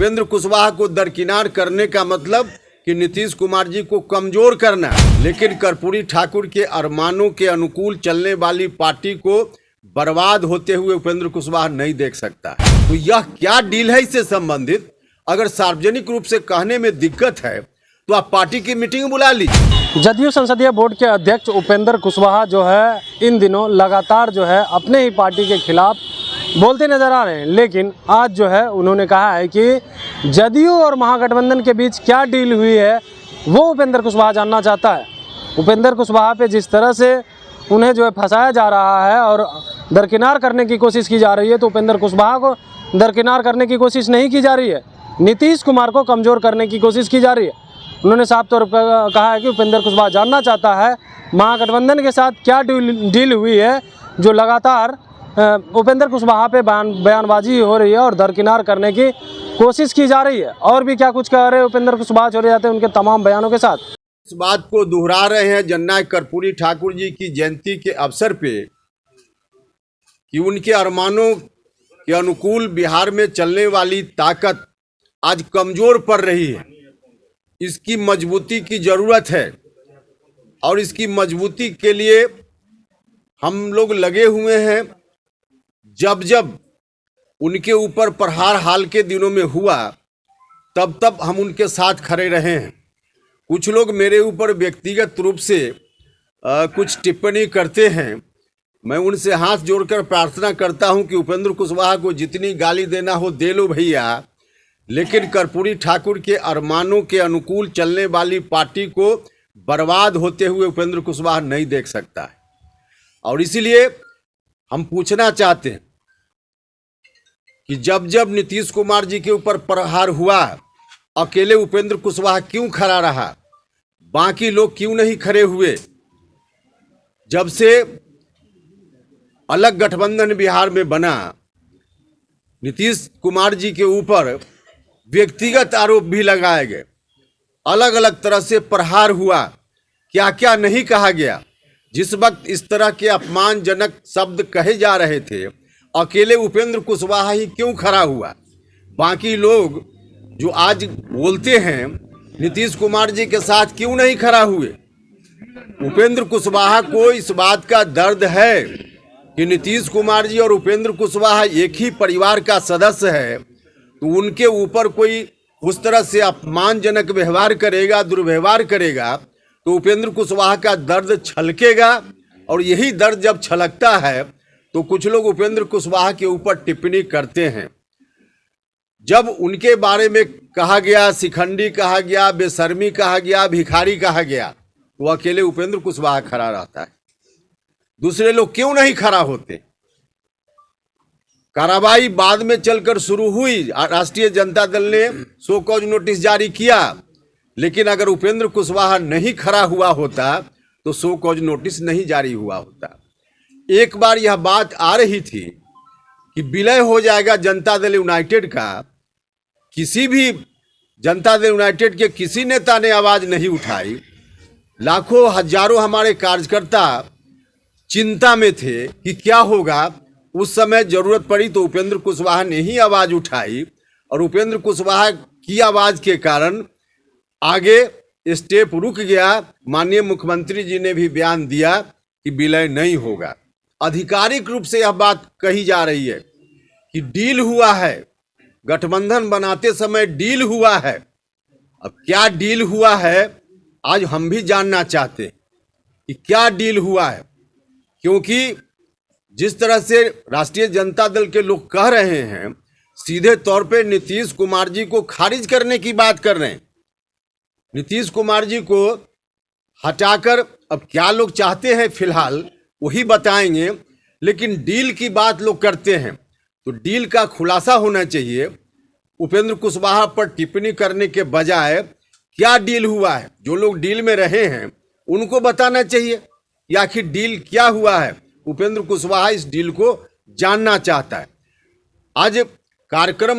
उपेंद्र कुशवाहा को दरकिनार करने का मतलब कि नीतीश कुमार जी को कमजोर करना, लेकिन कर्पूरी ठाकुर के अरमानों के अनुकूल चलने वाली पार्टी को बर्बाद होते हुए उपेंद्र कुशवाहा नहीं देख सकता। तो यह क्या डील है इससे संबंधित अगर सार्वजनिक रूप से कहने में दिक्कत है तो आप पार्टी की मीटिंग बुला लीजिए। जदयू संसदीय बोर्ड के अध्यक्ष उपेंद्र कुशवाहा जो है इन दिनों लगातार जो है अपने ही पार्टी के खिलाफ बोलते नजर आ रहे हैं, लेकिन आज जो है उन्होंने कहा है कि जदयू और महागठबंधन के बीच क्या डील हुई है वो उपेंद्र कुशवाहा जानना चाहता है। उपेंद्र कुशवाहा पे जिस तरह से उन्हें जो है फंसाया जा रहा है और दरकिनार करने की कोशिश की जा रही है, तो उपेंद्र कुशवाहा को दरकिनार करने की कोशिश नहीं की जा रही है, नीतीश कुमार को कमज़ोर करने की कोशिश की जा रही है। उन्होंने साफ तौर पर कहा है कि उपेंद्र कुशवाहा जानना चाहता है महागठबंधन के साथ क्या डील हुई है जो लगातार उपेंद्र कुशवाहा पे बयानबाजी हो रही है और दरकिनार करने की कोशिश की जा रही है। और भी क्या कुछ कह रहे हैं उपेंद्र कुशवाहा छोड़े जाते हैं उनके तमाम बयानों के साथ। इस बात को दोहरा रहे हैं जननायक कर्पूरी ठाकुर जी की जयंती के अवसर पे कि उनके अरमानों के अनुकूल बिहार में चलने वाली ताकत आज कमजोर पड़ रही है। इसकी मजबूती की जरूरत है और इसकी मजबूती के लिए हम लोग लगे हुए हैं। जब जब उनके ऊपर प्रहार हाल के दिनों में हुआ तब तब हम उनके साथ खड़े रहे हैं। कुछ लोग मेरे ऊपर व्यक्तिगत रूप से कुछ टिप्पणी करते हैं। मैं उनसे हाथ जोड़कर प्रार्थना करता हूं कि उपेंद्र कुशवाहा को जितनी गाली देना हो दे लो भैया, लेकिन कर्पूरी ठाकुर के अरमानों के अनुकूल चलने वाली पार्टी को बर्बाद होते हुए उपेंद्र कुशवाहा नहीं देख सकता है। और इसीलिए हम पूछना चाहते हैं कि जब जब नीतीश कुमार जी के ऊपर प्रहार हुआ, अकेले उपेंद्र कुशवाहा क्यों खड़ा रहा, बाकी लोग क्यों नहीं खड़े हुए? जब से अलग गठबंधन बिहार में बना, नीतीश कुमार जी के ऊपर व्यक्तिगत आरोप भी लगाए गए, अलग अलग तरह से प्रहार हुआ, क्या क्या नहीं कहा गया। जिस वक्त इस तरह के अपमानजनक शब्द कहे जा रहे थे, अकेले उपेंद्र कुशवाहा ही क्यों खड़ा हुआ? बाकी लोग जो आज बोलते हैं नीतीश कुमार जी के साथ क्यों नहीं खड़ा हुए? उपेंद्र कुशवाहा को इस बात का दर्द है कि नीतीश कुमार जी और उपेंद्र कुशवाहा एक ही परिवार का सदस्य है, तो उनके ऊपर कोई उस तरह से अपमानजनक व्यवहार करेगा, दुर्व्यवहार करेगा, तो उपेंद्र कुशवाहा का दर्द छलकेगा। और यही दर्द जब छलकता है तो कुछ लोग उपेंद्र कुशवाहा के ऊपर टिप्पणी करते हैं। जब उनके बारे में कहा गया, शिखंडी कहा गया, बेशर्मी कहा गया, भिखारी कहा गया, तो अकेले उपेंद्र कुशवाहा खड़ा रहता है, दूसरे लोग क्यों नहीं खड़ा होते? कार्रवाई बाद में चलकर शुरू हुई, राष्ट्रीय जनता दल ने शो कॉज नोटिस जारी किया, लेकिन अगर उपेंद्र कुशवाहा नहीं खड़ा हुआ होता तो शो कॉज नोटिस नहीं जारी हुआ होता। एक बार यह बात आ रही थी कि विलय हो जाएगा जनता दल यूनाइटेड का, किसी भी जनता दल यूनाइटेड के किसी नेता ने आवाज नहीं उठाई। लाखों हजारों हमारे कार्यकर्ता चिंता में थे कि क्या होगा। उस समय जरूरत पड़ी तो उपेंद्र कुशवाहा ने ही आवाज उठाई और उपेंद्र कुशवाहा की आवाज के कारण आगे स्टेप रुक गया। माननीय मुख्यमंत्री जी ने भी बयान दिया कि विलय नहीं होगा। आधिकारिक रूप से यह बात कही जा रही है कि डील हुआ है, गठबंधन बनाते समय डील हुआ है। अब क्या डील हुआ है आज हम भी जानना चाहते हैं कि क्या डील हुआ है, क्योंकि जिस तरह से राष्ट्रीय जनता दल के लोग कह रहे हैं, सीधे तौर पे नीतीश कुमार जी को खारिज करने की बात कर रहे हैं। नीतीश कुमार जी को हटाकर अब क्या लोग चाहते हैं फिलहाल वही बताएंगे, लेकिन डील की बात लोग करते हैं तो डील का खुलासा होना चाहिए। उपेंद्र कुशवाहा पर टिप्पणी करने के बजाय क्या डील हुआ है, जो लोग डील में रहे हैं उनको बताना चाहिए कि आखिर डील क्या हुआ है। उपेंद्र कुशवाहा इस डील को जानना चाहता है। आज कार्यक्रम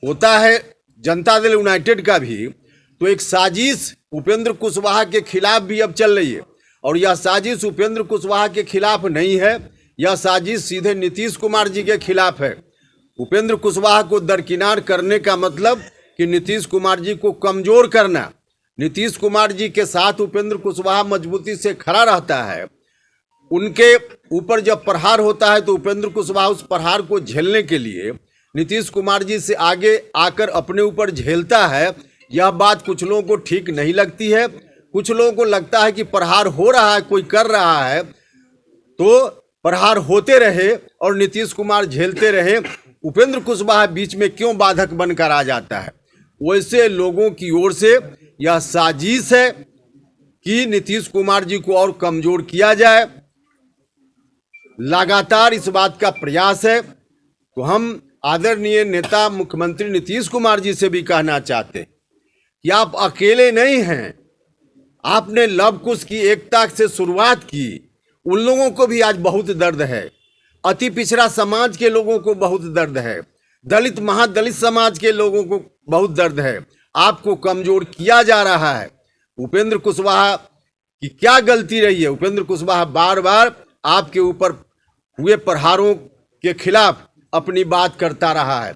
होता है जनता दल यूनाइटेड का भी, तो एक साजिश उपेंद्र कुशवाहा के खिलाफ भी अब चल रही है, और यह साजिश उपेंद्र कुशवाहा के खिलाफ नहीं है, यह साजिश सीधे नीतीश कुमार जी के खिलाफ है। उपेंद्र कुशवाहा को दरकिनार करने का मतलब कि नीतीश कुमार जी को कमजोर करना। नीतीश कुमार जी के साथ उपेंद्र कुशवाहा मजबूती से खड़ा रहता है। उनके ऊपर जब प्रहार होता है तो उपेंद्र कुशवाहा उस प्रहार को झेलने के लिए नीतीश कुमार जी से आगे आकर अपने ऊपर झेलता है। यह बात कुछ लोगों को ठीक नहीं लगती है। कुछ लोगों को लगता है कि प्रहार हो रहा है, कोई कर रहा है तो प्रहार होते रहे और नीतीश कुमार झेलते रहे, उपेंद्र कुशवाहा बीच में क्यों बाधक बनकर आ जाता है। वैसे लोगों की ओर से यह साजिश है कि नीतीश कुमार जी को और कमजोर किया जाए। लगातार इस बात का प्रयास है। तो हम आदरणीय नेता मुख्यमंत्री नीतीश कुमार जी से भी कहना चाहते हैं कि आप अकेले नहीं हैं। आपने लव कुश की एकता से शुरुआत की, उन लोगों को भी आज बहुत दर्द है। अति पिछड़ा समाज के लोगों को बहुत दर्द है। दलित महादलित समाज के लोगों को बहुत दर्द है। आपको कमजोर किया जा रहा है। उपेंद्र कुशवाहा की क्या गलती रही है? उपेंद्र कुशवाहा बार बार आपके ऊपर हुए प्रहारों के खिलाफ अपनी बात करता रहा है।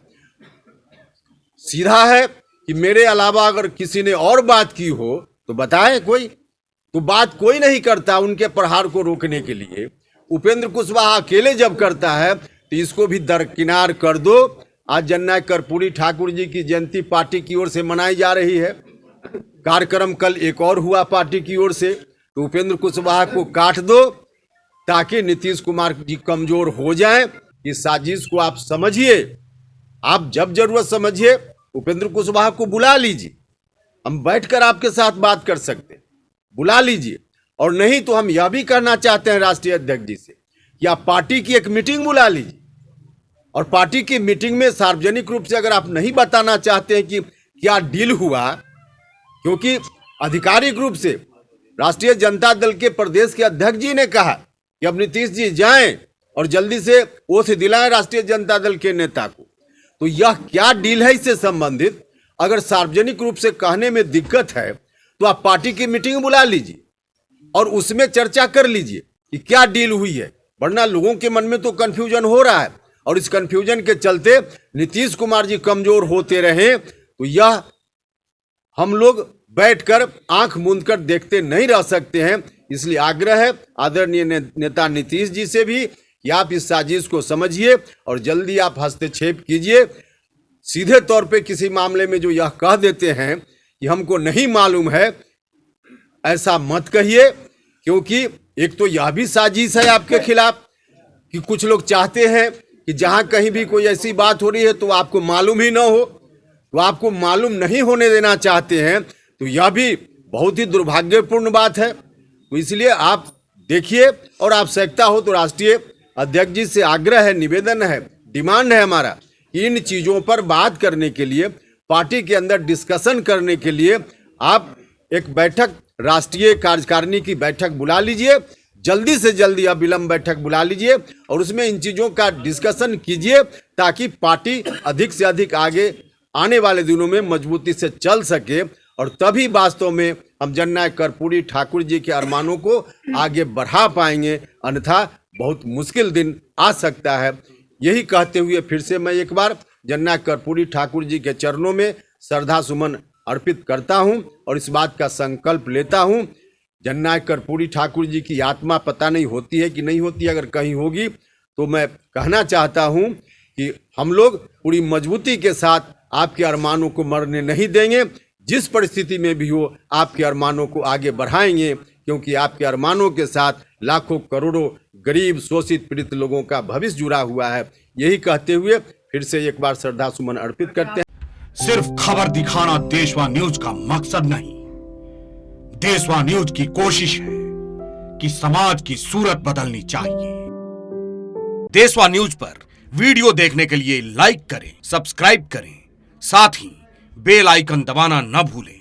सीधा है कि मेरे अलावा अगर किसी ने और बात की हो तो बताए कोई, तो बात कोई नहीं करता उनके प्रहार को रोकने के लिए। उपेंद्र कुशवाहा अकेले जब करता है तो इसको भी दरकिनार कर दो। आज जननायक कर्पूरी ठाकुर जी की जयंती पार्टी की ओर से मनाई जा रही है। कार्यक्रम कल एक और हुआ पार्टी की ओर से, तो उपेंद्र कुशवाहा को काट दो ताकि नीतीश कुमार जी कमजोर हो जाएं। इस साजिश को आप समझिए। आप जब जरूरत समझिए उपेंद्र कुशवाहा को बुला लीजिए, हम बैठकर आपके साथ बात कर सकते हैं, बुला लीजिए। और नहीं तो हम यह भी कहना चाहते हैं राष्ट्रीय अध्यक्ष जी से कि आप पार्टी की एक मीटिंग बुला लीजिए और पार्टी की मीटिंग में सार्वजनिक रूप से अगर आप नहीं बताना चाहते हैं कि क्या डील हुआ, क्योंकि आधिकारिक रूप से राष्ट्रीय जनता दल के प्रदेश के अध्यक्ष जी ने कहा कि अब नीतीश जी जाएं और जल्दी से ओथ दिलाएं राष्ट्रीय जनता दल के नेता को, तो यह क्या डील है इससे संबंधित अगर सार्वजनिक रूप से कहने में दिक्कत है तो आप पार्टी की मीटिंग बुला लीजिए और उसमें चर्चा कर लीजिए कि क्या डील हुई है। वरना लोगों के मन में तो कंफ्यूजन हो रहा है और इस कंफ्यूजन के चलते नीतीश कुमार जी कमजोर होते रहे तो यह हम लोग बैठकर आंख मूंद कर देखते नहीं रह सकते हैं। इसलिए आग्रह है आदरणीय नेता नीतीश जी से भी कि आप इस साजिश को समझिए और जल्दी आप हस्तक्षेप कीजिए। सीधे तौर पे किसी मामले में जो यह कह देते हैं कि हमको नहीं मालूम है, ऐसा मत कहिए, क्योंकि एक तो यह भी साजिश है आपके खिलाफ कि कुछ लोग चाहते हैं कि जहां कहीं भी कोई ऐसी बात हो रही है तो आपको मालूम ही ना हो, तो आपको मालूम नहीं होने देना चाहते हैं, तो यह भी बहुत ही दुर्भाग्यपूर्ण बात है। तो इसलिए आप देखिए और आवश्यकता हो तो राष्ट्रीय अध्यक्ष जी से आग्रह है, निवेदन है, डिमांड है हमारा, इन चीज़ों पर बात करने के लिए, पार्टी के अंदर डिस्कशन करने के लिए आप एक बैठक, राष्ट्रीय कार्यकारिणी की बैठक बुला लीजिए, जल्दी से जल्दी अविलंब बैठक बुला लीजिए और उसमें इन चीज़ों का डिस्कशन कीजिए ताकि पार्टी अधिक से अधिक आगे आने वाले दिनों में मजबूती से चल सके और तभी वास्तव में हम जननायक कर्पूरी ठाकुर जी के अरमानों को आगे बढ़ा पाएंगे, अन्यथा बहुत मुश्किल दिन आ सकता है। यही कहते हुए फिर से मैं एक बार जननायक कर्पूरी ठाकुर जी के चरणों में श्रद्धा सुमन अर्पित करता हूं और इस बात का संकल्प लेता हूं, जननायक कर्पूरी ठाकुर जी की आत्मा पता नहीं होती है कि नहीं होती, अगर कहीं होगी तो मैं कहना चाहता हूं कि हम लोग पूरी मजबूती के साथ आपके अरमानों को मरने नहीं देंगे। जिस परिस्थिति में भी हो आपके अरमानों को आगे बढ़ाएंगे, क्योंकि आपके अरमानों के साथ लाखों करोड़ों गरीब शोषित पीड़ित लोगों का भविष्य जुड़ा हुआ है। यही कहते हुए फिर से एक बार श्रद्धा सुमन अर्पित करते हैं। सिर्फ खबर दिखाना देशवा न्यूज का मकसद नहीं, देशवा न्यूज की कोशिश है कि समाज की सूरत बदलनी चाहिए। देशवा न्यूज पर वीडियो देखने के लिए लाइक करें, सब्सक्राइब करें, साथ ही बेल आइकन दबाना न भूलें।